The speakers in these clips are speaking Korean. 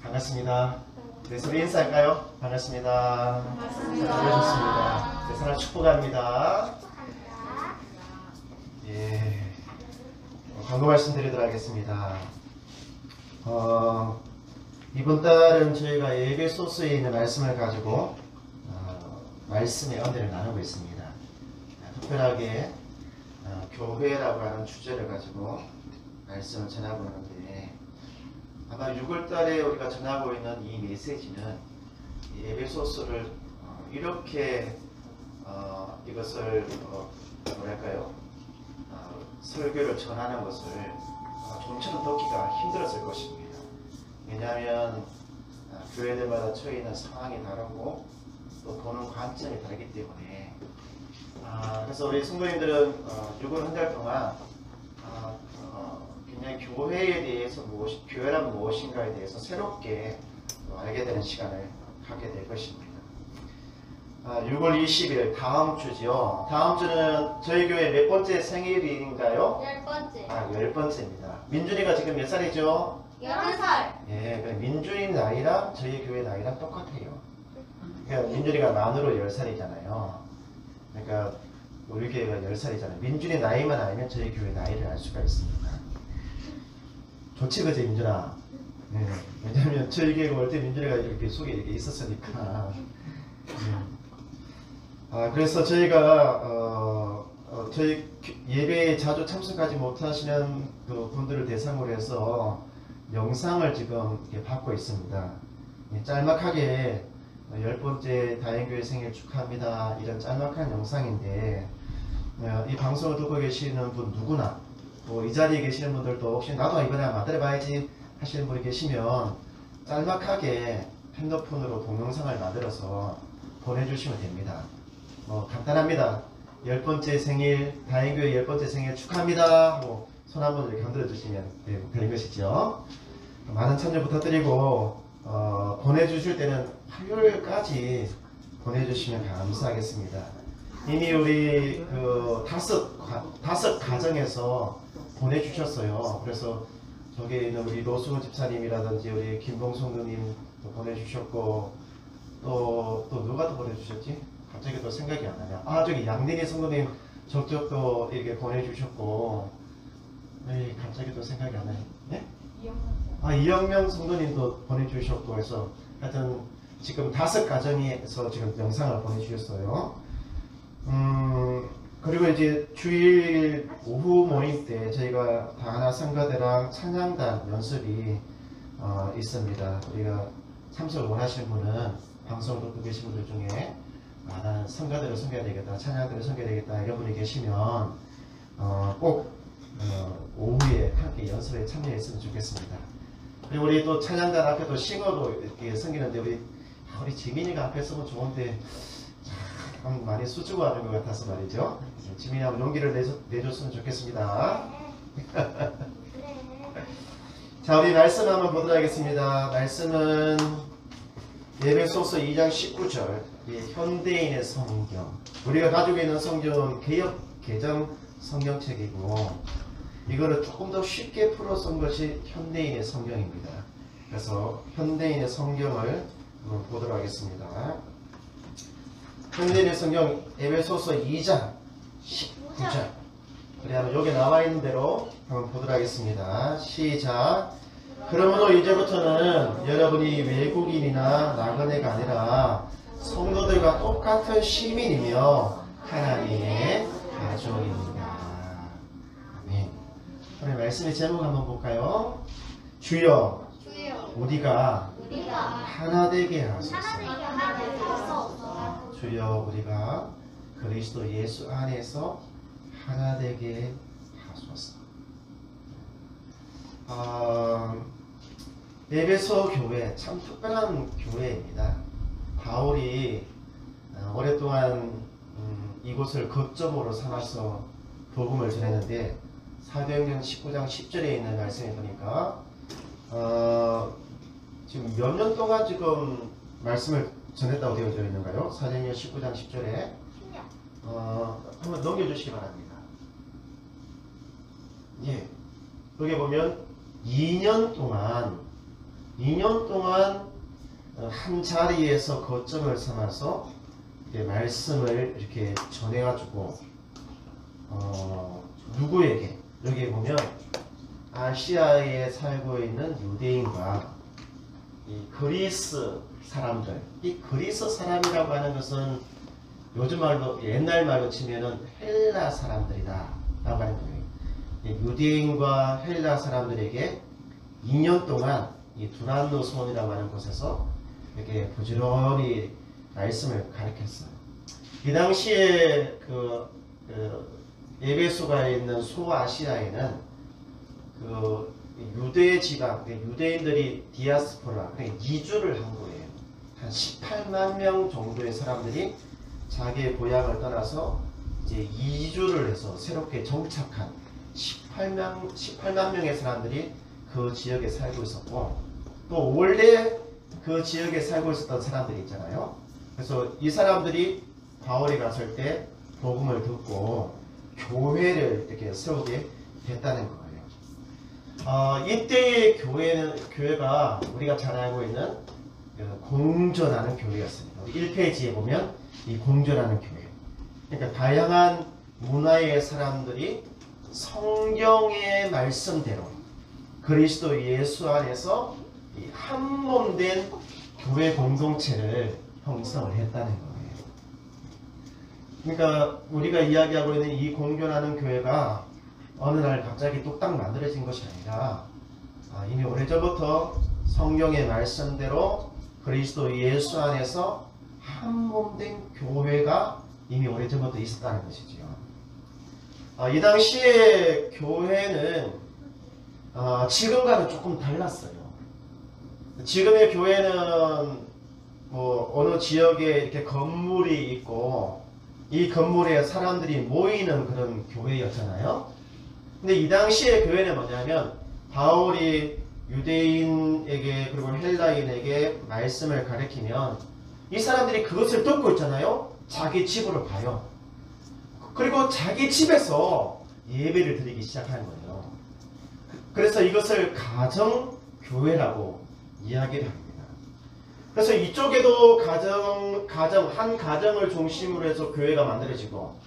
반갑습니다. 네, 서로 인사할까요? 반갑습니다. 반갑습니다. 좋습니다. 네, 사랑 축복합니다. 예, 광고 말씀드리도록 하겠습니다. 이번 달은 저희가 에베소서에 있는 말씀을 가지고 말씀의 은혜를 나누고 있습니다. 특별하게 교회라고 하는 주제를 가지고 말씀을 전하고 있는데, 아마 6월달에 우리가 전하고 있는 이 메시지는 이 에베소서를 이렇게 이것을 뭐랄까요, 설교를 전하는 것을 좀처럼 듣기가 힘들었을 것입니다. 왜냐하면 교회들마다 처해 있는 상황이 다르고 또 보는 관점이 다르기 때문에, 그래서 우리 성도님들은 6월 한 달 동안 그냥 교회에 대해서 교회란 무엇인가에 대해서 새롭게 알게 되는 시간을 갖게 될 것입니다. 6월 20일 다음 주지요. 다음 주는 저희 교회 몇 번째 생일인가요? 10번째. 10번째입니다. 민준이가 지금 몇 살이죠? 11살. 예, 그럼 민준이 나이랑 저희 교회 나이랑 똑같아요. 그러니까 민준이가 만으로 10살이잖아요. 그러니까 우리 교회가 10살이잖아요. 민준이 나이만 알면 저희 교회 나이를 알 수가 있습니다. 좋지, 그지, 민준아? 네. 왜냐면 저희 교회 올 때 민준이가 이렇게 속에 이렇게 있었으니까. 그래서 저희가 저희 예배에 자주 참석하지 못하시는 그 분들을 대상으로 해서 영상을 지금 이렇게 받고 있습니다. 짤막하게 10번째 다행교회 생일 축하합니다, 이런 짤막한 영상인데, 이 방송을 듣고 계시는 분 누구나, 이 자리에 계시는 분들도 혹시 나도 이번에 만들어봐야지 하시는 분이 계시면 짤막하게 핸드폰으로 동영상을 만들어서 보내주시면 됩니다. 간단합니다. 10번째 생일, 다행교회 10번째 생일 축하합니다 하고 손 한번 이렇게 흔들어 주시면 되는 것이죠. 많은 참여 부탁드리고, 보내주실 때는 화요일까지 보내주시면 감사하겠습니다. 이미 우리 다섯 가정에서 보내주셨어요. 그래서 저기 있는 우리 노승훈 집사님이라든지 우리 김봉성 누님도 보내주셨고, 또 누가 또 보내주셨지? 갑자기 또 생각이 안 나냐. 저기 양린이 성도님 저쪽도 이렇게 보내주셨고, 갑자기 또 생각이 안 나요. 네? 이영명 성도님도 보내주셨고 해서 하여튼 지금 5가정에서 지금 영상을 보내주셨어요. 그리고 이제 주일 오후 모임 때 저희가 다하나 성가대랑 찬양단 연습이 있습니다. 우리가 참석을 원하시는 분은 방송을 듣고 계신 분들 중에 나는 성가대를 섬겨야 되겠다, 찬양대를 섬겨야 되겠다 이런 분이 계시면 꼭 오후에 함께 연습에 참여했으면 좋겠습니다. 그리고 우리 또 찬양단 앞에도 싱어도 이렇게 섬기는데 우리 지민이가 앞에 서면 좋은데 참 많이 수줍어 하는 것 같아서 말이죠. 지민이 한번 용기를 내줬으면 좋겠습니다. 자, 우리 말씀 한번 보도록 하겠습니다. 말씀은 에베소서 2장 19절, 현대인의 성경. 우리가 가지고 있는 성경은 개역 개정 성경책이고, 이거를 조금 더 쉽게 풀어 쓴 것이 현대인의 성경입니다. 그래서 현대인의 성경을 한번 보도록 하겠습니다. 현대인의 성경 에베소서 2장 19절. 우리 한번 여기 나와 있는 대로 한번 보도록 하겠습니다. 시작. 그러므로 이제부터는 여러분이 외국인이나 나그네가 아니라 성도들과 똑같은 시민이며 하나님의 가족입니다. 아멘. 오늘 말씀의 제목 한번 볼까요? 주여, 우리가 하나 되게 하소서. 주여, 우리가 그리스도 예수 안에서 하나 되게 하소서. 에베소 교회 참 특별한 교회입니다. 바울이 오랫동안 이곳을 거점으로 삼아서 복음을 전했는데, 사도행전 19장 10절에 있는 말씀에 보니까 지금 몇 년 동안 지금 말씀을 전했다고 되어져 있는가요? 사도행전 19장 10절에 한번 넘겨주시기 바랍니다. 예, 여기 보면 2년 동안 2년 동안 한 자리에서 거점을 삼아서 말씀을 이렇게 전해가지고 누구에게 여기 보면 아시아에 살고 있는 유대인과 이 그리스 사람들, 이 그리스 사람이라고 하는 것은 요즘 말로 옛날 말로 치면은 헬라 사람들이다 라고 하는 거예요. 유대인과 헬라 사람들에게 2년 동안 이 두란노손이라고 하는 곳에서 이렇게 부지런히 말씀을 가르쳤어요. 이 당시에 에베소가 있는 소아시아에는 유대 지방, 유대인들이 디아스포라, 이주를 한 거예요. 한 18만 명 정도의 사람들이 자기의 고향을 떠나서 이제 이주를 해서 새롭게 정착한 18만 명의 사람들이 그 지역에 살고 있었고, 또 원래 그 지역에 살고 있었던 사람들이 있잖아요. 그래서 이 사람들이 바울이 갔을 때 복음을 듣고 교회를 이렇게 세우게 됐다는 거예요. 이때의 교회가 우리가 잘 알고 있는 공존하는 교회였습니다. 1페이지에 보면 이 공존하는 교회. 그러니까 다양한 문화의 사람들이 성경의 말씀대로 그리스도 예수 안에서 한 몸 된 교회 공동체를 형성을 했다는 거예요. 그러니까 우리가 이야기하고 있는 이 공존하는 교회가 어느 날 갑자기 뚝딱 만들어진 것이 아니라 이미 오래전부터 성경의 말씀대로 그리스도 예수 안에서 한 몸 된 교회가 이미 오래전부터 있었다는 것이지요. 이 당시에 교회는 지금과는 조금 달랐어요. 지금의 교회는 뭐 어느 지역에 이렇게 건물이 있고 이 건물에 사람들이 모이는 그런 교회였잖아요. 근데 이 당시의 교회는 뭐냐면 바울이 유대인에게 그리고 헬라인에게 말씀을 가르치면 이 사람들이 그것을 듣고 있잖아요. 자기 집으로 가요. 그리고 자기 집에서 예배를 드리기 시작하는 거예요. 그래서 이것을 가정교회라고 이야기를 합니다. 그래서 이쪽에도 한 가정을 중심으로 해서 교회가 만들어지고,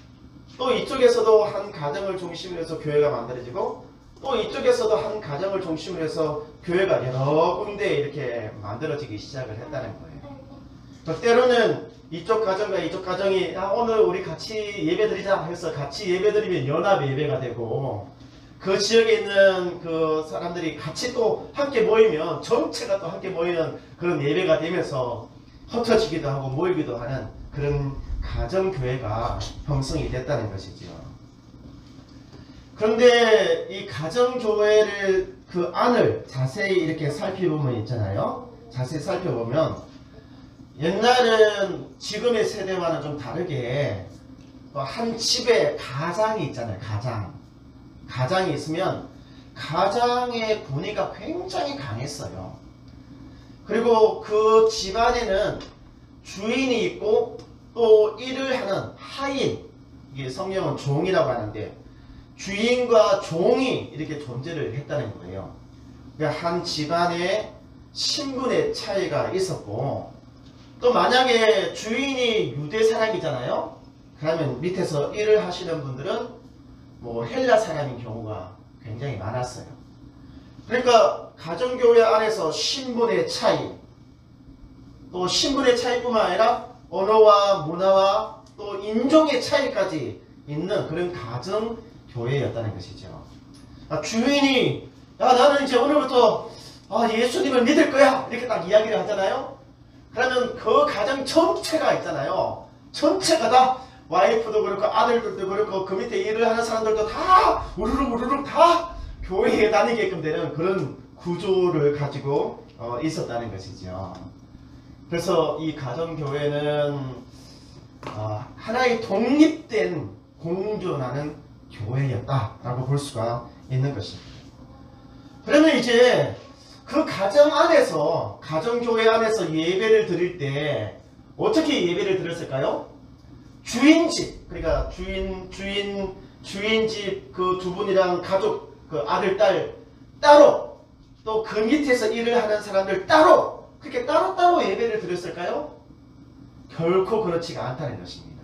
또 이쪽에서도 한 가정을 중심으로 해서 교회가 만들어지고, 또 이쪽에서도 한 가정을 중심으로 해서 교회가 여러 군데 이렇게 만들어지기 시작을 했다는 거예요. 때로는 이쪽 가정과 이쪽 가정이 오늘 우리 같이 예배드리자 해서 같이 예배드리면 연합 예배가 되고, 그 지역에 있는 그 사람들이 같이 또 함께 모이면 전체가 또 함께 모이는 그런 예배가 되면서 흩어지기도 하고 모이기도 하는 그런 가정교회가 형성이 됐다는 것이죠. 그런데 이 가정교회를 그 안을 자세히 이렇게 살펴보면 있잖아요. 자세히 살펴보면 옛날은 지금의 세대와는 좀 다르게 한 집에 가장이 있잖아요. 가장이 있으면 가장의 분위기가 굉장히 강했어요. 그리고 그 집안에는 주인이 있고 또 일을 하는 하인, 이게 성경은 종이라고 하는데 주인과 종이 이렇게 존재를 했다는 거예요. 그러니까 한 집안에 신분의 차이가 있었고, 또 만약에 주인이 유대 사람이잖아요. 그러면 밑에서 일을 하시는 분들은 뭐 헬라 사람인 경우가 굉장히 많았어요. 그러니까 가정교회 안에서 신분의 차이, 또 신분의 차이뿐만 아니라 언어와 문화와 또 인종의 차이까지 있는 그런 가정교회였다는 것이죠. 주인이 나는 이제 오늘부터 예수님을 믿을 거야 이렇게 딱 이야기를 하잖아요. 그러면 그 가정 전체가 있잖아요. 전체가 다 와이프도 그렇고 아들들도 그렇고 그 밑에 일을 하는 사람들도 다 우르륵 다 교회에 다니게끔 되는 그런 구조를 가지고 있었다는 것이죠. 그래서 이 가정교회는 하나의 독립된 공존하는 교회였다라고 볼 수가 있는 것입니다. 그러면 이제 그 가정 안에서, 가정교회 안에서 예배를 드릴 때 어떻게 예배를 드렸을까요? 주인집, 그러니까 주인집 그 두 분이랑 가족, 그 아들, 딸 따로 또 그 밑에서 일을 하는 사람들 따로 그렇게 따로따로 예배를 드렸을까요? 결코 그렇지가 않다는 것입니다.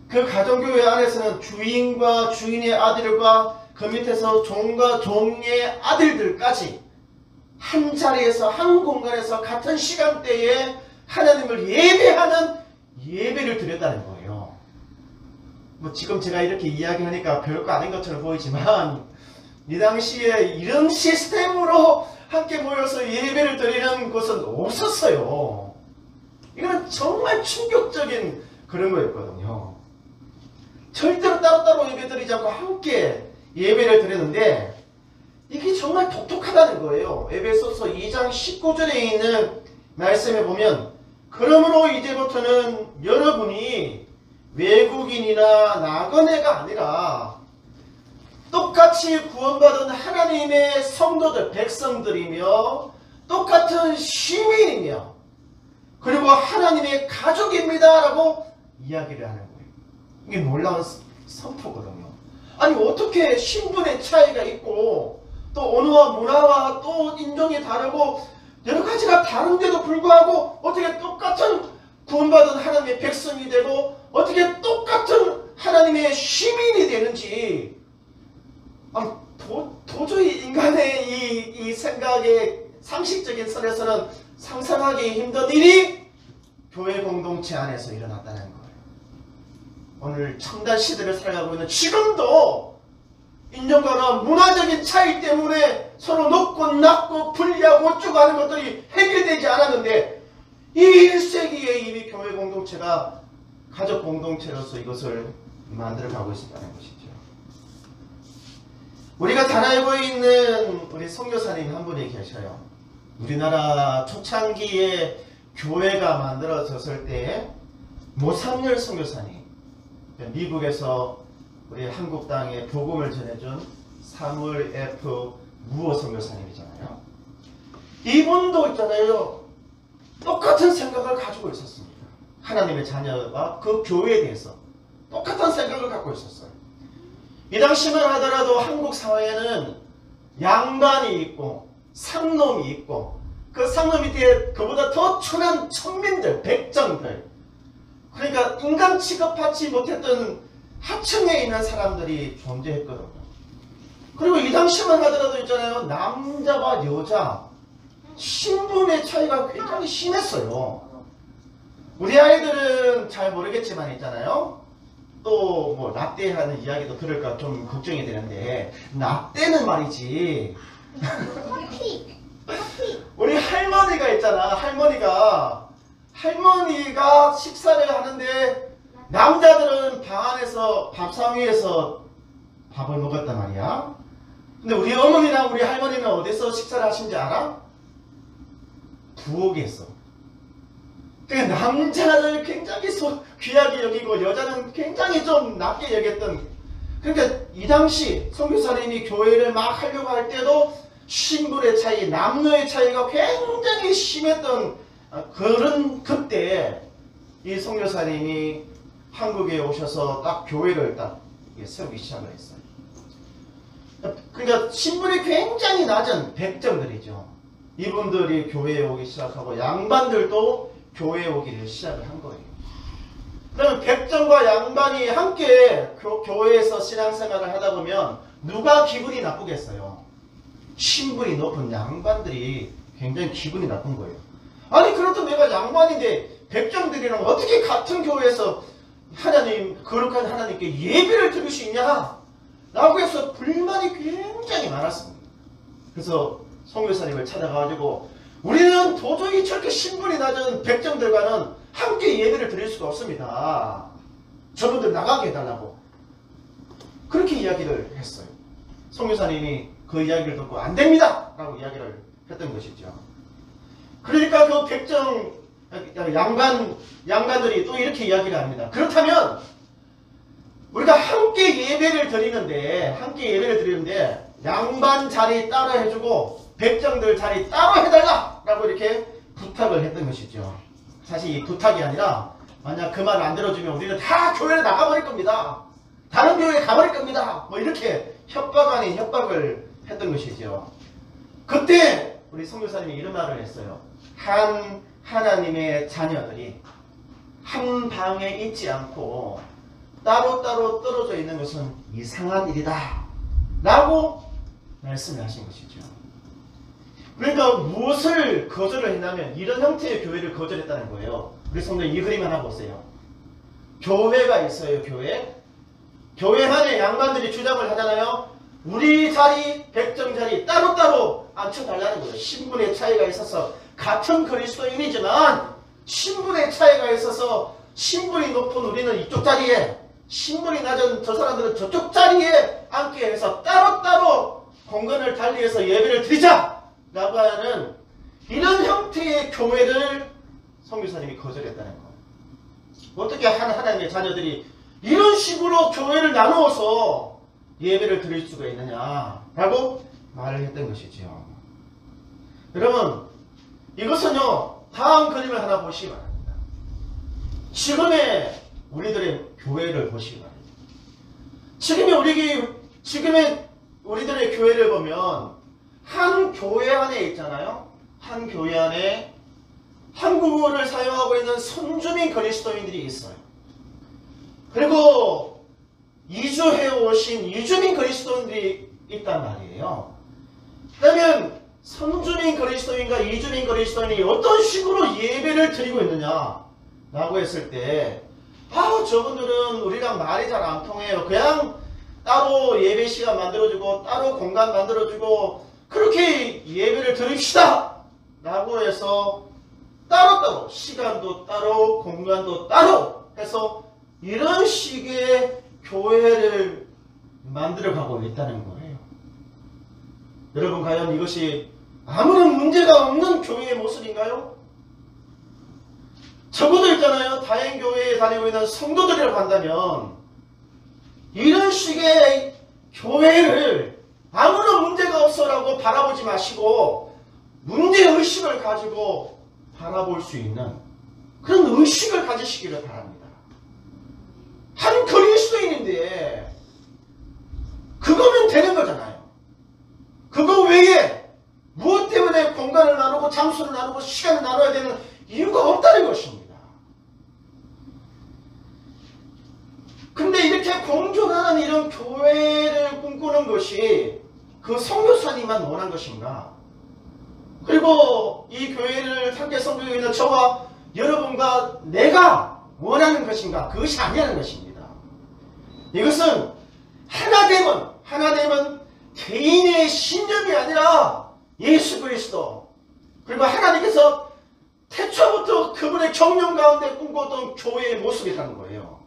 그 가정교회 안에서는 주인과 주인의 아들과 그 밑에서 종과 종의 아들들까지 한 자리에서 한 공간에서 같은 시간대에 하나님을 예배하는 예배를 드렸다는 거예요. 뭐 지금 제가 이렇게 이야기하니까 별거 아닌 것처럼 보이지만 이 당시에 이런 시스템으로 함께 모여서 예배를 드리는 곳은 없었어요. 이거는 정말 충격적인 그런 거였거든요. 절대로 따로따로 예배 드리지 않고 함께 예배를 드렸는데 이게 정말 독특하다는 거예요. 에베소서 2장 19절에 있는 말씀에 보면 그러므로 이제부터는 여러분이 외국인이나 나그네가 아니라 똑같이 구원받은 하나님의 성도들, 백성들이며 똑같은 시민이며 그리고 하나님의 가족입니다 라고 이야기를 하는 거예요. 이게 놀라운 선포거든요. 아니 어떻게 신분의 차이가 있고 또 언어와 문화와 또 인종이 다르고 여러 가지가 다른데도 불구하고 어떻게 똑같은 구원받은 하나님의 백성이 되고 어떻게 똑같은 하나님의 시민이 되는지 도저히 인간의 이 생각의 상식적인 선에서는 상상하기 힘든 일이 교회 공동체 안에서 일어났다는 거예요. 오늘 첨단 시대를 살아가고 있는 지금도 인종과나 문화적인 차이 때문에 서로 높고 낮고 분리하고 어쩌고 하는 것들이 해결되지 않았는데 이 1세기에 이미 교회 공동체가 가족 공동체로서 이것을 만들어가고 있다는 것이죠. 우리가 잘 알고 있는 우리 선교사님 한 분이 계셔요. 우리나라 초창기에 교회가 만들어졌을 때 모삼열 선교사님, 미국에서 우리 한국 땅에 복음을 전해준 사무엘 F. 무어 선교사님이잖아요. 이분도 있잖아요. 똑같은 생각을 가지고 있었습니다. 하나님의 자녀와 그 교회에 대해서 똑같은 생각을 갖고 있었어요. 이 당시만 하더라도 한국 사회에는 양반이 있고 상놈이 있고 그 상놈 밑에 그보다 더 천한 천민들, 백정들, 그러니까 인간 취급하지 못했던 하층에 있는 사람들이 존재했거든요. 그리고 이 당시만 하더라도 있잖아요. 남자와 여자 신분의 차이가 굉장히 심했어요. 우리 아이들은 잘 모르겠지만 있잖아요. 또 뭐 라떼 하는 이야기도 들을까 좀 걱정이 되는데 라떼는 말이지 우리 할머니가 있잖아. 할머니가 식사를 하는데 남자들은 방 안에서 밥상 위에서 밥을 먹었단 말이야. 근데 우리 어머니랑 우리 할머니는 어디서 식사를 하신지 알아? 부엌에서. 그러니까 남자를 굉장히 귀하게 여기고 여자는 굉장히 좀 낮게 여겼던. 그러니까 이 당시 선교사님이 교회를 막 하려고 할 때도 신분의 차이, 남녀의 차이가 굉장히 심했던 그런 그때 이 선교사님이 한국에 오셔서 딱 교회를 딱 세우기 시작을 했어요. 그러니까 신분이 굉장히 낮은 백정들이죠. 이분들이 교회에 오기 시작하고 양반들도 교회에 오기를 시작을 한 거예요. 그러면 백정과 양반이 함께 교회에서 신앙생활을 하다 보면 누가 기분이 나쁘겠어요? 신분이 높은 양반들이 굉장히 기분이 나쁜 거예요. 아니 그렇다면 내가 양반인데 백정들이랑 어떻게 같은 교회에서 하나님, 거룩한 하나님께 예배를 드릴 수 있냐? 라고 해서 불만이 굉장히 많았습니다. 그래서 선교사님을 찾아가지고 우리는 도저히 저렇게 신분이 낮은 백정들과는 함께 예배를 드릴 수가 없습니다. 저분들 나가게 해달라고 그렇게 이야기를 했어요. 선교사님이 그 이야기를 듣고 안 됩니다! 라고 이야기를 했던 것이죠. 그러니까 그 백정 양반들이 또 이렇게 이야기를 합니다. 그렇다면 우리가 함께 예배를 드리는데 양반 자리 따로 해주고 백정들 자리 따로 해달라! 라고 이렇게 부탁을 했던 것이죠. 사실 이 부탁이 아니라 만약 그 말 안 들어주면 우리는 다 교회를 나가버릴 겁니다. 다른 교회에 가버릴 겁니다. 뭐 이렇게 협박 아닌 협박을 했던 것이죠. 그때 우리 선교사님이 이런 말을 했어요. 한 하나님의 자녀들이 한 방에 있지 않고 따로따로 떨어져 있는 것은 이상한 일이다 라고 말씀을 하신 것이죠. 그러니까 무엇을 거절을 했냐면 이런 형태의 교회를 거절했다는 거예요. 우리 성도님 이 그림 하나 보세요. 교회가 있어요. 교회 안에 양반들이 주장을 하잖아요. 우리 자리, 백정 자리 따로따로 앉혀달라는 거예요. 신분의 차이가 있어서 같은 그리스도인이지만 신분의 차이가 있어서 신분이 높은 우리는 이쪽 자리에, 신분이 낮은 저 사람들은 저쪽 자리에 앉게 해서 따로따로 공간을 달리해서 예배를 드리자 라고 하는 이런 형태의 교회를 선교사님이 거절했다는 거예요. 어떻게 하나님의 자녀들이 이런 식으로 교회를 나누어서 예배를 드릴 수가 있느냐 라고 말을 했던 것이죠. 여러분 이것은요 다음 그림을 하나 보시기 바랍니다. 지금의 우리들의 교회를 보시기 바랍니다. 지금의 우리들의 교회를 보면 한 교회 안에 있잖아요. 한 교회 안에 한국어를 사용하고 있는 선주민 그리스도인들이 있어요. 그리고 이주해 오신 이주민 그리스도인들이 있단 말이에요. 그러면 선주민 그리스도인과 이주민 그리스도인이 어떤 식으로 예배를 드리고 있느냐 라고 했을 때 저분들은 우리랑 말이 잘 안 통해요. 그냥 따로 예배 시간 만들어주고 따로 공간 만들어주고 그렇게 예배를 드립시다 라고 해서 따로따로 시간도 따로 공간도 따로 해서 이런 식의 교회를 만들어가고 있다는 거예요. 여러분 과연 이것이 아무런 문제가 없는 교회의 모습인가요? 적어도 있잖아요. 다행교회에 다니고 있는 성도들이라고 한다면 이런 식의 교회를 아무런 문제가 없어라고 바라보지 마시고 문제의식을 가지고 바라볼 수 있는 그런 의식을 가지시기를 바랍니다. 한 그리스도인인데 그거면 되는 거잖아요. 그거 외에 무엇 때문에 공간을 나누고 장소를 나누고 시간을 나눠야 되는 이유가 없다는 것입니다. 근데 이렇게 공존하는 이런 교회를 꿈꾸는 것이 그 선교사님만 원한 것인가? 그리고 이 교회를 함께 섬기고 있는 저와 여러분과 내가 원하는 것인가? 그것이 아니라는 것입니다. 이것은 하나됨은 개인의 신념이 아니라 예수 그리스도 그리고 하나님께서 태초부터 그분의 경륜 가운데 꿈꿨던 교회의 모습이라는 거예요.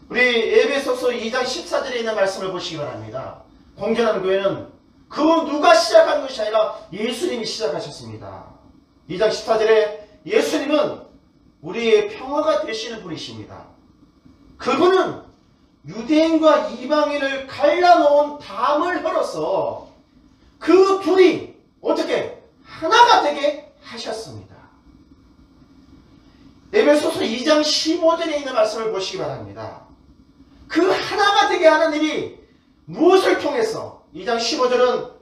우리 에베소서 2장 14절에 있는 말씀을 보시기 바랍니다. 공존하는 교회는 그 누가 시작한 것이 아니라 예수님이 시작하셨습니다. 2장 14절에 예수님은 우리의 평화가 되시는 분이십니다. 그분은 유대인과 이방인을 갈라놓은 담을 헐어서 그 둘이 어떻게 하나가 되게 하셨습니다. 에베소서 2장 15절에 있는 말씀을 보시기 바랍니다. 그 하나가 되게 하나님이 무엇을 통해서 2장 15절은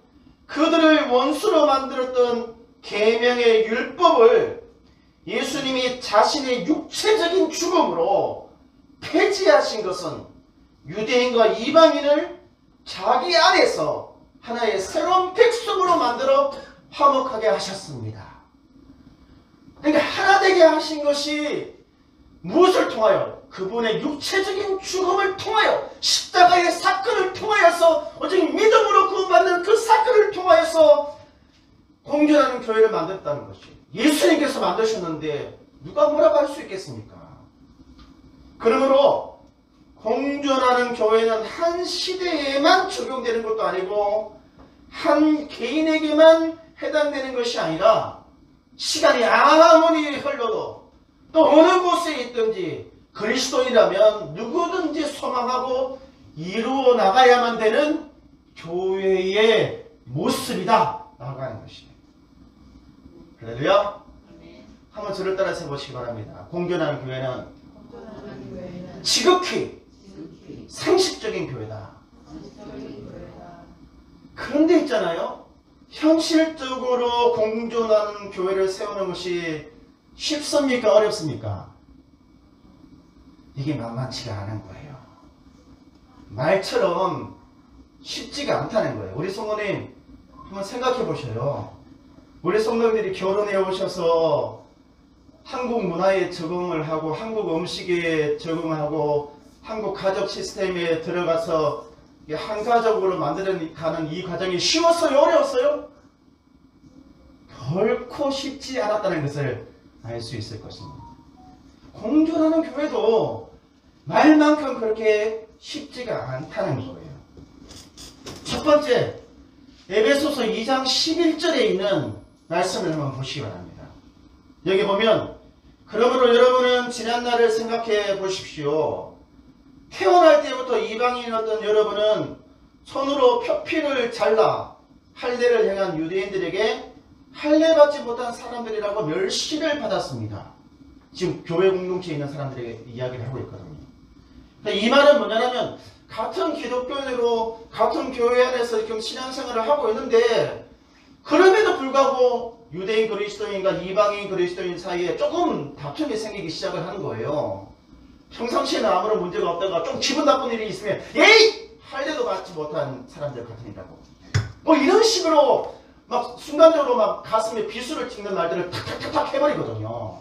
그들을 원수로 만들었던 계명의 율법을 예수님이 자신의 육체적인 죽음으로 폐지하신 것은 유대인과 이방인을 자기 안에서 하나의 새로운 백성으로 만들어 화목하게 하셨습니다. 그러니까 하나 되게 하신 것이 무엇을 통하여? 그분의 육체적인 죽음을 통하여 십자가의 사건을 통하여서 오직 믿음으로 구원받는 그 사건을 통하여서 공존하는 교회를 만들었다는 것이 예수님께서 만드셨는데 누가 뭐라고 할 수 있겠습니까? 그러므로 공존하는 교회는 한 시대에만 적용되는 것도 아니고 한 개인에게만 해당되는 것이 아니라 시간이 아무리 흘러도 또 어느 곳에 있든지 그리스도인이라면 누구든지 소망하고 이루어 나가야만 되는 교회의 모습이다 라고 하는 것이에요. 할렐루야. 한번 저를 따라서 해보시기 바랍니다. 공존하는 교회는 지극히 상식적인 교회다. 그런데 있잖아요. 현실적으로 공존하는 교회를 세우는 것이 쉽습니까? 어렵습니까? 이게 만만치가 않은 거예요. 말처럼 쉽지가 않다는 거예요. 우리 성도님 한번 생각해 보셔요. 우리 성도님들이 결혼해 오셔서 한국 문화에 적응을 하고 한국 음식에 적응하고 한국 가족 시스템에 들어가서 한 가족으로 만들어가는 이 과정이 쉬웠어요? 어려웠어요? 결코 쉽지 않았다는 것을 알 수 있을 것입니다. 공존하는 교회도 말만큼 그렇게 쉽지가 않다는 거예요. 첫 번째, 에베소서 2장 11절에 있는 말씀을 한번 보시기 바랍니다. 여기 보면 그러므로 여러분은 지난날을 생각해 보십시오. 태어날 때부터 이방인이었던 여러분은 손으로 표피를 잘라 할례를 행한 유대인들에게 할례받지 못한 사람들이라고 멸시를 받았습니다. 지금 교회 공동체에 있는 사람들에게 이야기를 하고 있거든요. 이 말은 뭐냐면 같은 기독교인으로 같은 교회 안에서 지금 신앙생활을 하고 있는데 그럼에도 불구하고 유대인 그리스도인과 이방인 그리스도인 사이에 조금 다툼이 생기기 시작을 하는 거예요. 평상시에는 아무런 문제가 없다가 좀 기분 나쁜 일이 있으면 에이! 할례도 받지 못한 사람들 같으니라고. 뭐 이런 식으로 막 순간적으로 막 가슴에 비수를 찍는 말들을 탁탁탁탁 해버리거든요.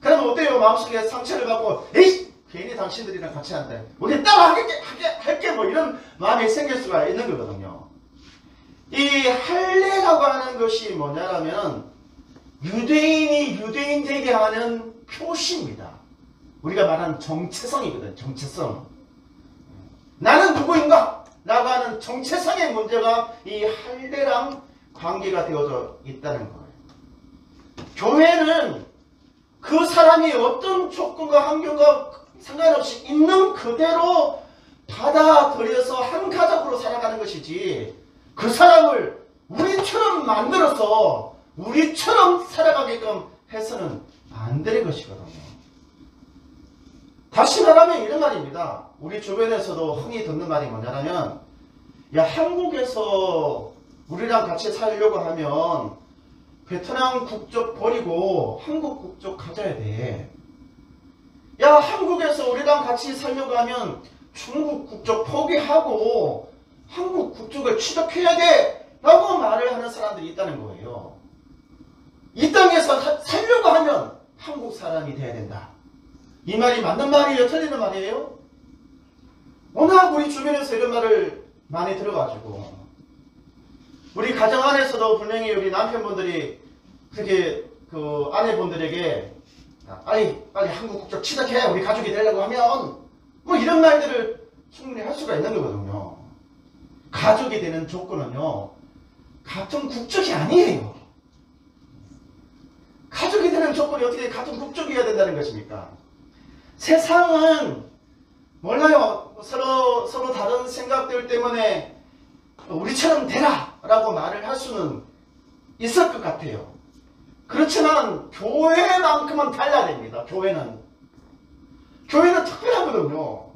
그러면 어때요? 마음속에 상처를 받고 에이! 괜히 당신들이랑 같이 한다. 우리 따라 할게 뭐 이런 마음이 생길 수가 있는 거거든요. 이 할례라고 하는 것이 뭐냐면 유대인이 유대인에게 하는 표시입니다. 우리가 말하는 정체성이거든. 정체성. 나는 누구인가? 라고 하는 정체성의 문제가 이 할례랑 관계가 되어져 있다는 거예요. 교회는 그 사람이 어떤 조건과 환경과 상관없이 있는 그대로 받아들여서 한 가족으로 살아가는 것이지 그 사람을 우리처럼 만들어서 우리처럼 살아가게끔 해서는 안 되는 것이거든요. 다시 말하면 이런 말입니다. 우리 주변에서도 흔히 듣는 말이 뭐냐면 야 한국에서 우리랑 같이 살려고 하면 베트남 국적 버리고 한국 국적 가져야 돼. 야 한국에서 우리랑 같이 살려고 하면 중국 국적 포기하고 한국 국적을 취득해야 돼 라고 말을 하는 사람들이 있다는 거예요. 이 땅에서 살려고 하면 한국 사람이 돼야 된다. 이 말이 맞는 말이에요? 틀리는 말이에요? 워낙 우리 주변에서 이런 말을 많이 들어가지고 우리 가정 안에서도 분명히 우리 남편분들이 그렇게 그 아내분들에게 빨리 한국 국적 취득해 우리 가족이 되려고 하면 뭐 이런 말들을 충분히 할 수가 있는 거거든요. 가족이 되는 조건은요 같은 국적이 아니에요. 가족이 되는 조건이 어떻게 같은 국적이어야 된다는 것입니까? 세상은 몰라요. 서로 다른 생각들 때문에 우리처럼 되라 라고 말을 할 수는 있을 것 같아요. 그렇지만 교회만큼은 달라야 됩니다. 교회는 특별하거든요.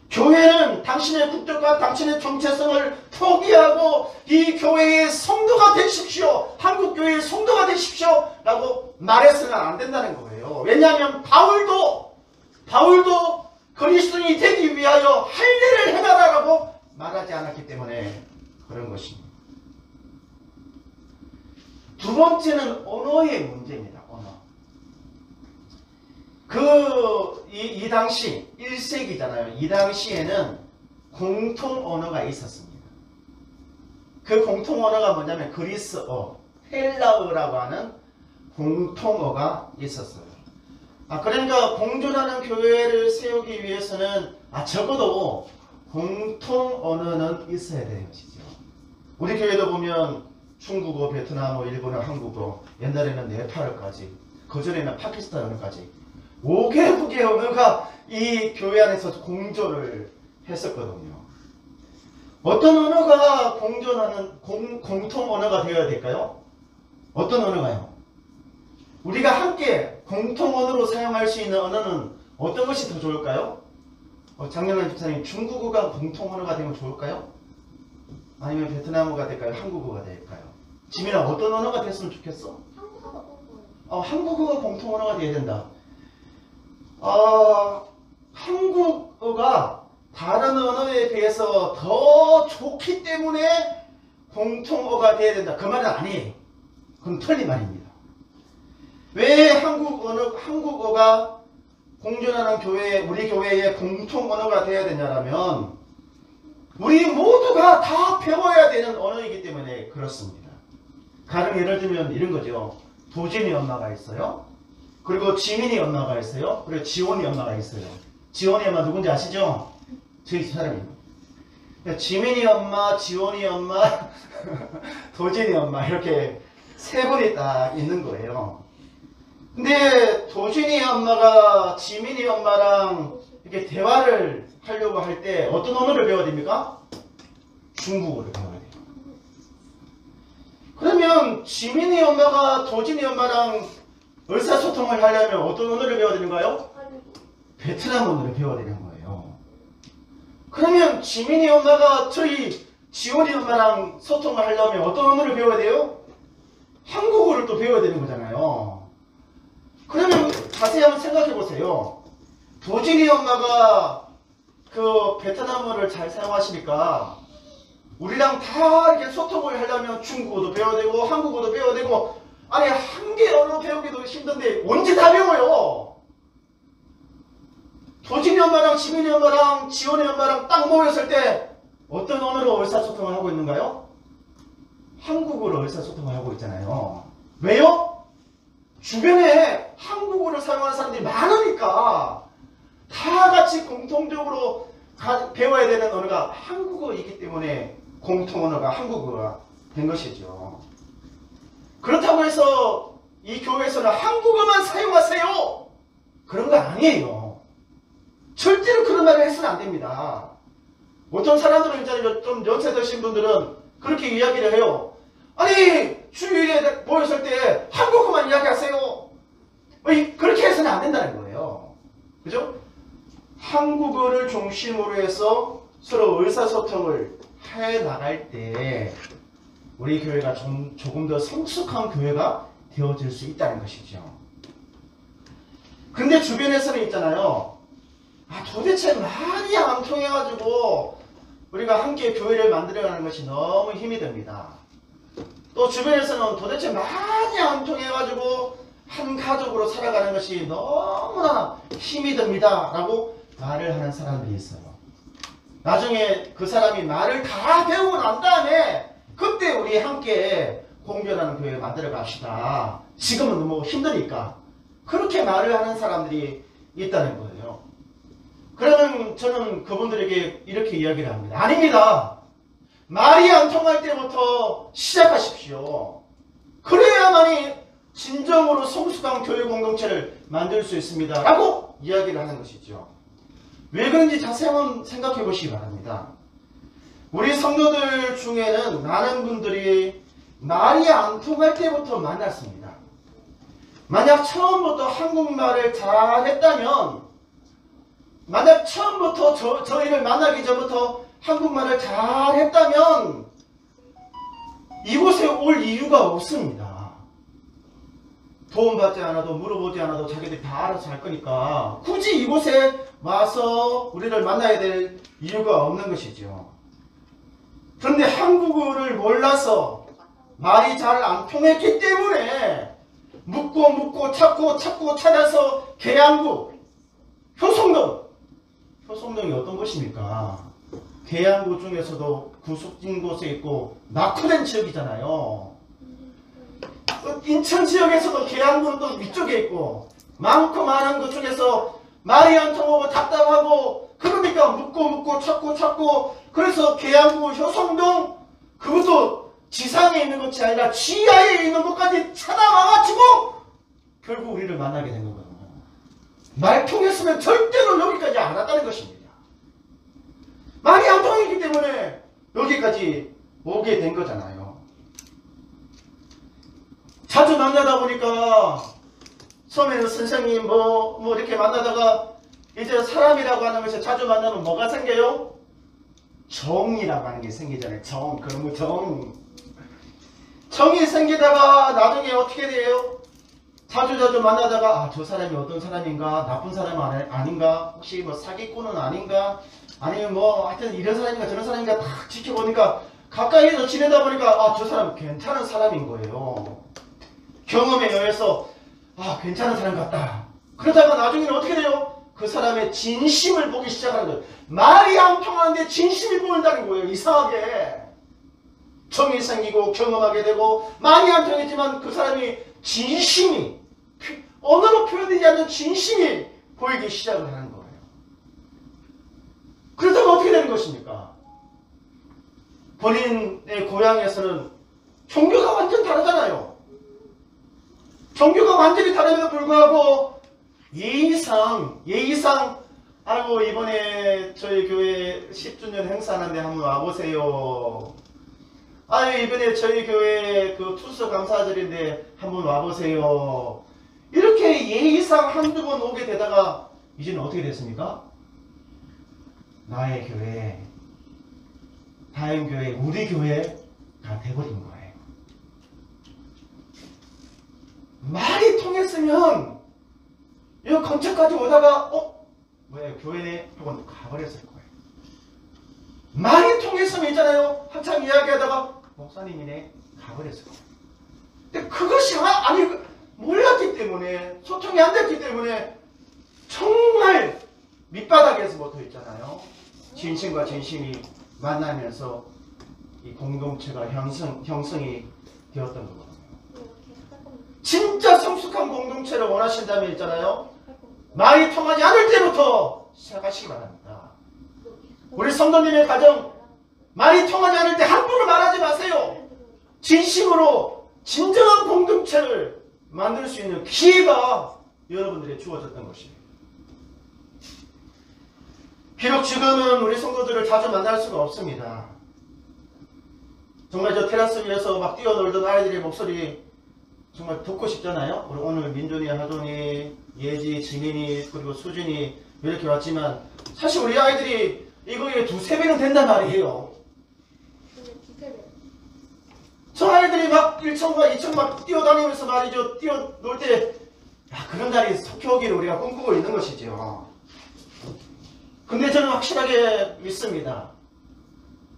교회는 당신의 국적과 당신의 정체성을 포기하고 이 교회의 성도가 되십시오. 한국교회의 성도가 되십시오. 라고 말해서는 안 된다는 거예요. 왜냐하면 바울도 그리스도인이 되기 위하여 할례를 행하라라고 말하지 않았기 때문에 그런 것입니다. 두 번째는 언어의 문제입니다. 언어. 이 당시 1세기잖아요. 이 당시에는 공통 언어가 있었습니다. 그 공통 언어가 뭐냐면 그리스어, 헬라어라고 하는 공통어가 있었어요. 그러니까 공존하는 교회를 세우기 위해서는 적어도 공통 언어는 있어야 되는 것이죠. 우리 교회도 보면 중국어, 베트남어, 일본어, 한국어, 옛날에는 네팔어까지, 그전에는 파키스탄어까지 5개국의 언어가 이 교회 안에서 공존을 했었거든요. 어떤 언어가 공존하는 공통 언어가 되어야 될까요? 어떤 언어가요? 우리가 함께 공통 언어로 사용할 수 있는 언어는 어떤 것이 더 좋을까요? 장명란 집사님, 중국어가 공통 언어가 되면 좋을까요? 아니면 베트남어가 될까요? 한국어가 될까요? 지민아, 어떤 언어가 됐으면 좋겠어? 한국어가 공통 언어가 돼야 된다. 한국어가 다른 언어에 비해서 더 좋기 때문에 공통어가 돼야 된다. 그 말은 아니에요. 그건 틀린 말입니다. 왜 한국어가 공존하는 우리 교회의 공통 언어가 돼야 되냐라면, 우리 모두가 다 배워야 되는 언어이기 때문에 그렇습니다. 가령 예를 들면 이런 거죠. 도진이 엄마가 있어요. 그리고 지민이 엄마가 있어요. 그리고 지원이 엄마가 있어요. 지원이 엄마 누군지 아시죠? 저희 사람입니다. 지민이 엄마, 지원이 엄마, 도진이 엄마 이렇게 세 분이 딱 있는 거예요. 근데 도진이 엄마가 지민이 엄마랑 이렇게 대화를 하려고 할 때 어떤 언어를 배워야 됩니까? 중국어를 배워야 돼요. 그러면 지민이 엄마가 도진이 엄마랑 의사소통을 하려면 어떤 언어를 배워야 되는가요? 베트남 언어를 배워야 되는 거예요. 그러면 지민이 엄마가 저희 지원이 엄마랑 소통을 하려면 어떤 언어를 배워야 돼요? 한국어를 또 배워야 되는 거잖아요. 그러면 자세히 한번 생각해 보세요. 도진이 엄마가 그 베트남어를 잘 사용하시니까 우리랑 다 이렇게 소통을 하려면 중국어도 배워야 되고 한국어도 배워야 되고, 아니 한 개 언어 배우기도 힘든데 언제 다 배워요? 도진이 엄마랑 지민이 엄마랑 지원이 엄마랑 딱 모였을 때 어떤 언어로 의사소통을 하고 있는가요? 한국어로 의사소통을 하고 있잖아요. 왜요? 주변에 한국어를 사용하는 사람들이 많으니까 다 같이 공통적으로 배워야 되는 언어가 한국어이기 때문에 공통 언어가 한국어가 된 것이죠. 그렇다고 해서 이 교회에서는 한국어만 사용하세요, 그런 거 아니에요. 절대로 그런 말을 해서는 안 됩니다. 어떤 사람들은 이제 좀 연세 드신 분들은 그렇게 이야기를 해요. 아니 주일에 모였을 때 한국어만 이야기하세요. 그렇게 해서는 안 된다는 거예요. 그죠? 한국어를 중심으로 해서 서로 의사소통을 해 나갈 때 우리 교회가 조금 더 성숙한 교회가 되어질 수 있다는 것이죠. 근데 주변에서는 있잖아요. 도대체 말이 안 통해가지고 우리가 함께 교회를 만들어가는 것이 너무 힘이 듭니다. 또 주변에서는 도대체 말이 안 통해가지고 한 가족으로 살아가는 것이 너무나 힘이 듭니다 라고 말을 하는 사람들이 있어요. 나중에 그 사람이 말을 다 배우고 난 다음에 그때 우리 함께 공존하는 교회 만들어 갑시다, 지금은 너무 힘드니까, 그렇게 말을 하는 사람들이 있다는 거예요. 그러면 저는 그분들에게 이렇게 이야기를 합니다. 아닙니다. 말이 안 통할 때부터 시작하십시오. 그래야만이 진정으로 성숙한 교회 공동체를 만들 수 있습니다 라고 이야기를 하는 것이죠. 왜 그런지 자세히 한번 생각해 보시기 바랍니다. 우리 성도들 중에는 많은 분들이 말이 안 통할 때부터 만났습니다. 만약 처음부터 한국말을 잘했다면, 만약 처음부터 저희를 만나기 전부터 한국말을 잘했다면 이곳에 올 이유가 없습니다. 도움받지 않아도 물어보지 않아도 자기들이 다 알아서 할 거니까 굳이 이곳에 와서 우리를 만나야 될 이유가 없는 것이죠. 그런데 한국어를 몰라서 말이 잘 안 통했기 때문에 묻고 찾고 찾아서 계양구, 효성동이 어떤 곳입니까? 계양구 중에서도 구석진 곳에 있고 낙후된 지역이잖아요. 인천 지역에서도 계양구는 또 위쪽에 있고 많고 많은 것 중에서 말이 안 통하고 답답하고 그러니까 묻고 찾고 그래서 계양구 효성동, 그것도 지상에 있는 것이 아니라 지하에 있는 것까지 찾아와가지고 결국 우리를 만나게 된 거거든요. 말 통했으면 절대로 여기까지 안 왔다는 것입니다. 말이 안 통했기 때문에 여기까지 오게 된 거잖아요. 자주 만나다 보니까 처음에는 선생님 뭐 이렇게 만나다가 이제 사람이라고 하는 것이 자주 만나면 뭐가 생겨요? 정이라고 하는 게 생기잖아요. 그런 거 정이 생기다가 나중에 어떻게 돼요? 자주자주 만나다가 아, 저 사람이 어떤 사람인가? 나쁜 사람 아닌가? 혹시 뭐 사기꾼은 아닌가? 아니면 뭐 하여튼 이런 사람인가 저런 사람인가 딱 지켜보니까 가까이서 지내다 보니까 아, 저 사람 괜찮은 사람인 거예요. 경험에 의해서 아, 괜찮은 사람 같다. 그러다가 나중에는 어떻게 돼요? 그 사람의 진심을 보기 시작하는 거예요. 말이 안 통하는데 진심이 보인다는 거예요. 이상하게. 정이 생기고 경험하게 되고 말이 안 통했지만 그 사람이 진심이 언어로 표현되지 않는 진심이 보이기 시작을 하는 거예요. 그렇다면 어떻게 되는 것입니까? 본인의 고향에서는 종교가 완전 다르잖아요. 종교가 완전히 다름에도 불구하고 예의상 아이고 이번에 저희 교회 10주년 행사하는데 한번 와보세요. 아유 이번에 저희 교회 그 투수 감사절인데 한번 와보세요. 이렇게 예의상 한두 번 오게 되다가 이제는 어떻게 됐습니까? 나의 교회, 다행교회, 우리 교회가 돼버린 거예요. 말이 통했으면 이 근처까지 오다가 뭐야 교회네 하고 가버렸을 거예요. 말이 통했으면 있잖아요. 한참 이야기하다가 목사님이네 가버렸을 거예요. 근데 그것이 몰랐기 때문에 소통이 안 됐기 때문에 정말 밑바닥에서부터 있잖아요. 진심과 진심이 만나면서 이 공동체가 형성이 되었던 거거든요. 진짜 성숙한 공동체를 원하신다면 있잖아요. 말이 통하지 않을 때부터 시작하시기 바랍니다. 우리 성도님의 가정 말이 통하지 않을 때 함부로 말하지 마세요. 진심으로 진정한 공동체를 만들 수 있는 기회가 여러분들에게 주어졌던 것이에요. 비록 지금은 우리 성도들을 자주 만날 수가 없습니다. 정말 저 테라스 위에서 막 뛰어놀던 아이들의 목소리 정말 듣고 싶잖아요. 우리 오늘 민준이, 하돈이, 예지, 지민이 그리고 수진이 이렇게 왔지만 사실 우리 아이들이 이거에 2~3배는 된단 말이에요. 저 아이들이 막 1층과 2층 막 뛰어다니면서 말이죠. 뛰어놀 때 그런 자리에 속해 오기를 우리가 꿈꾸고 있는 것이죠. 근데 저는 확실하게 믿습니다.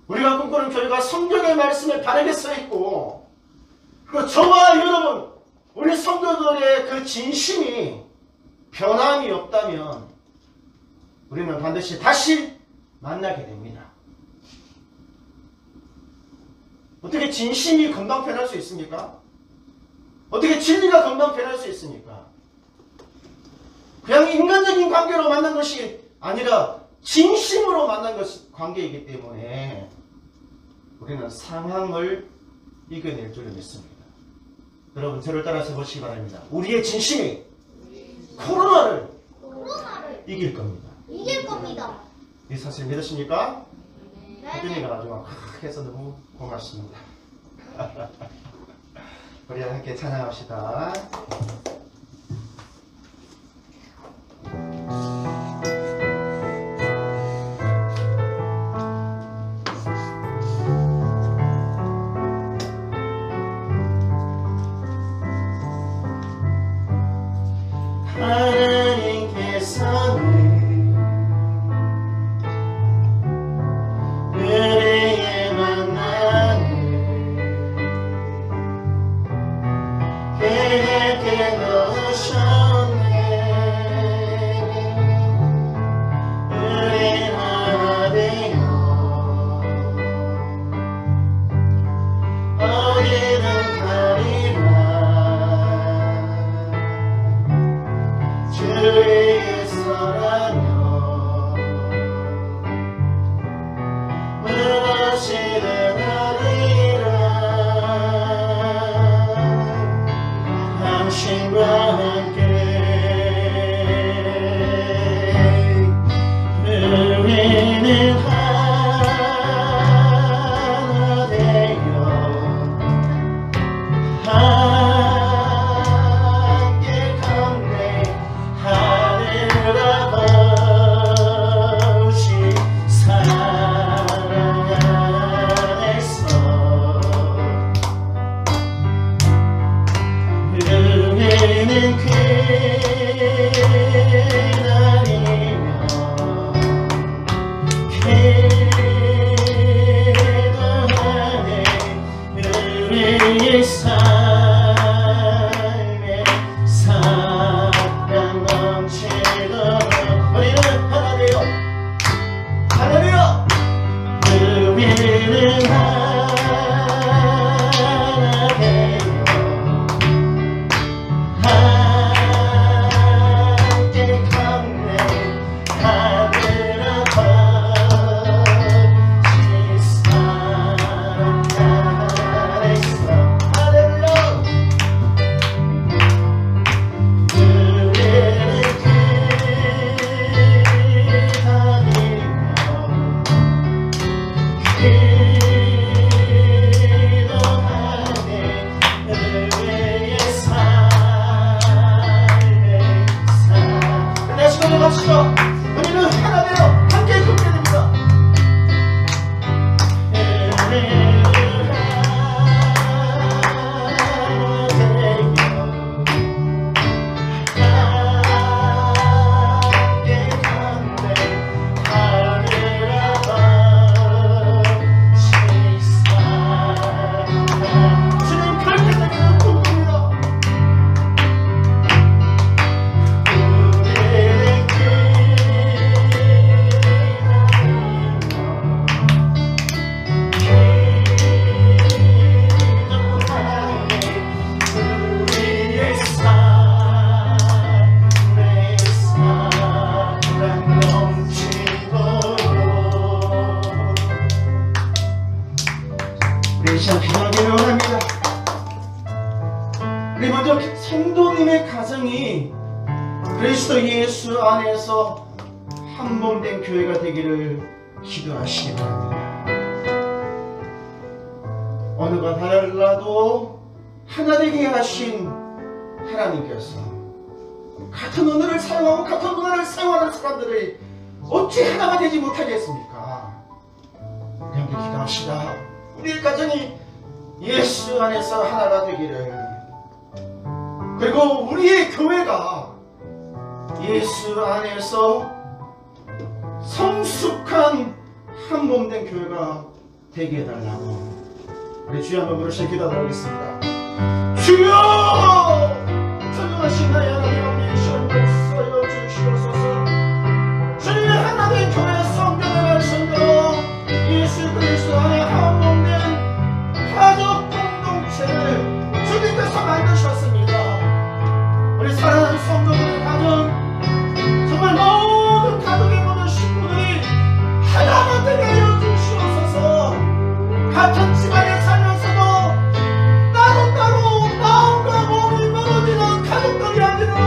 우리가 꿈꾸는 교회가 성경의 말씀에 바르게 써있고 그리고 저와 여러분 우리 성도들의 그 진심이 변함이 없다면 우리는 반드시 다시 만나게 됩니다. 어떻게 진심이 금방 변할 수 있습니까? 어떻게 진리가 금방 변할 수 있습니까? 그냥 인간적인 관계로 만난 것이 아니라 진심으로 만난 관계이기 때문에 우리는 상황을 이겨낼 줄 믿습니다. 여러분 저를 따라서 보시기 바랍니다. 우리의 진심이 코로나를 이길 겁니다. 이길 겁니다. 이 사실 믿으십니까? 네. 혜준이가 아주 막 해서 너무 고맙습니다. 우리 함께 찬양합시다. 삶에 사랑 넘치도록 우리는 하나 되어 할렐루야 우리는 하나 되어 함께 걷네 하늘 아버지 우리는 하나 되어 함께 걷게 됩니다. 우리 시간 기도하기를 원합니다. 우리 먼저 성도님의 가정이 그리스도 예수 안에서 한몸된 교회가 되기를 기도하시기 바랍니다. 어느가 달라도 하나 되게 하신 하나님께서 같은 언어를 사용하고 같은 문화를 사용하는 사람들을 어찌 하나가 되지 못하겠습니까? 우리 함께 기도합시다. 우리의 가정이 예수 안에서 하나가 되기를, 그리고 우리의 교회가 예수 안에서 성숙한 한몸된 교회가 되게 해달라고 우리 주여 한번 부르시며 기도하겠습니다. 주여! 전능하신 나의 하나님 예수를 쓰여 주시옵소서. 주님의 하나된 교회 성경의 말씀대로 예수 그리스도 안에 한몸된 가족 공동체를 주님께서 만드셨습니다. 우리 사랑하는 성도들의 가정, 정말 모든 가족의 모든 식구들이 하나가 되게 하여 주시옵소서. 같은 집안에 살면서도 따로따로 마음과 몸이 멀어지는 가족들이 아니라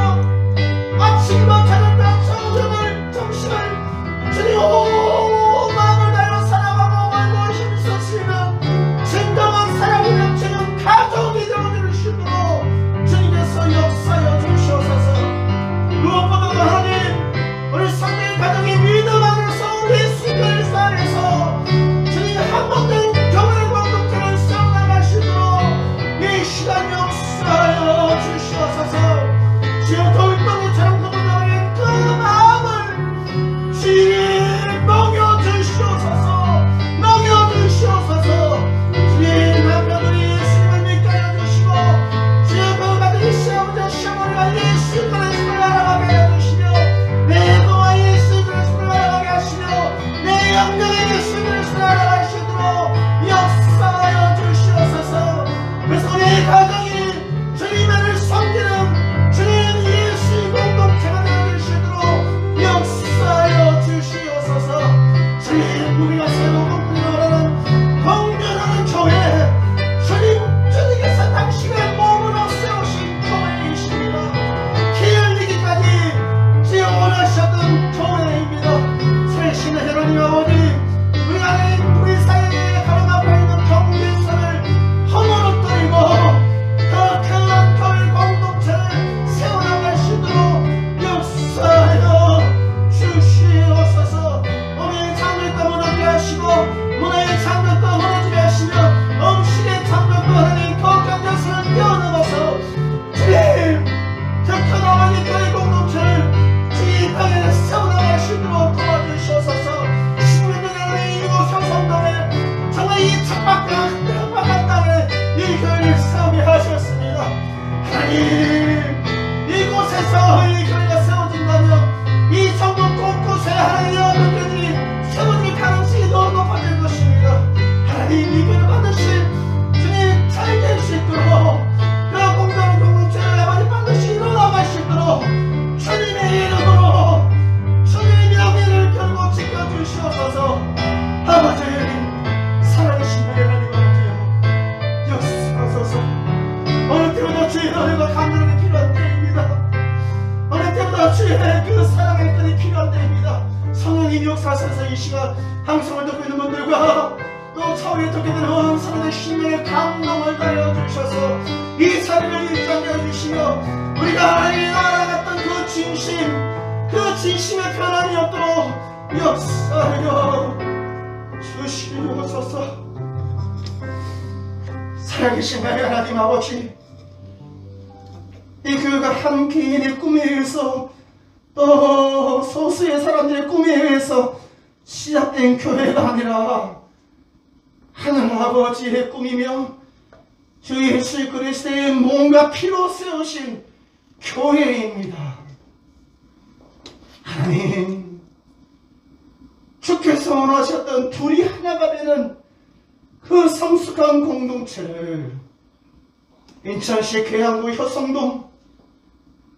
주옵소서. 어느 때보다 주의 은혜가 간절하게 필요한 때입니다. 어느 때보다 주의 그 사랑의 끈이 필요한 때입니다. 성령님 역사하셔서 이 시간 방송을 듣고 있는 분들과 또 차후에 듣게 되는 사람의 심령의 감동을 가려 주셔서 이 자리를 일장해 주시며 우리가 알아갔던 그 진심, 그 진심의 변함이 없도록 역사하여 주시옵소서. 살아계신 나의 하나님 아버지, 이 교회가 한 개인의 꿈에 의해서 또 소수의 사람들의 꿈에 의해서 시작된 교회가 아니라 하늘 아버지의 꿈이며 주 예수 그리스도의 몸과 피로 세우신 교회입니다. 하나님, 주께서 원하셨던 둘이 하나가 되는 그 성숙한 공동체를 인천시 계양구 효성동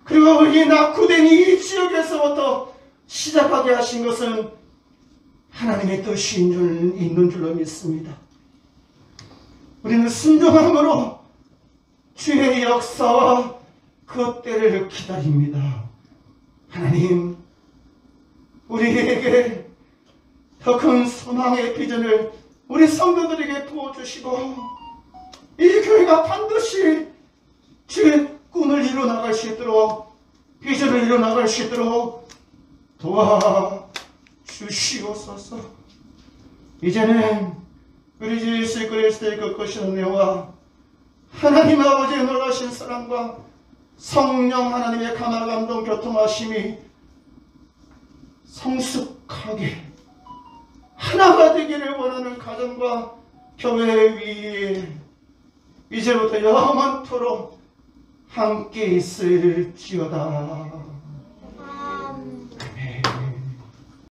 그리고 이 낙후된 이 지역에서부터 시작하게 하신 것은 하나님의 뜻이 있는 줄로 믿습니다. 우리는 순종함으로 주의 역사와 그 때를 기다립니다. 하나님, 우리에게 더 큰 소망의 비전을 우리 성도들에게 부어주시고 이 교회가 반드시 주의 꿈을 이루어나갈 수 있도록 비전을 이루어나갈 수 있도록 도와주시옵소서. 이제는 우리 주 예수 그리스도의 그 크신 은혜와 하나님 아버지의 놀라신 사랑과 성령 하나님의 감화 감동 교통하심이 성숙하게 하나가 되기를 원하는 가정과 교회 위에 이제부터 영원토록 함께 있을지어다.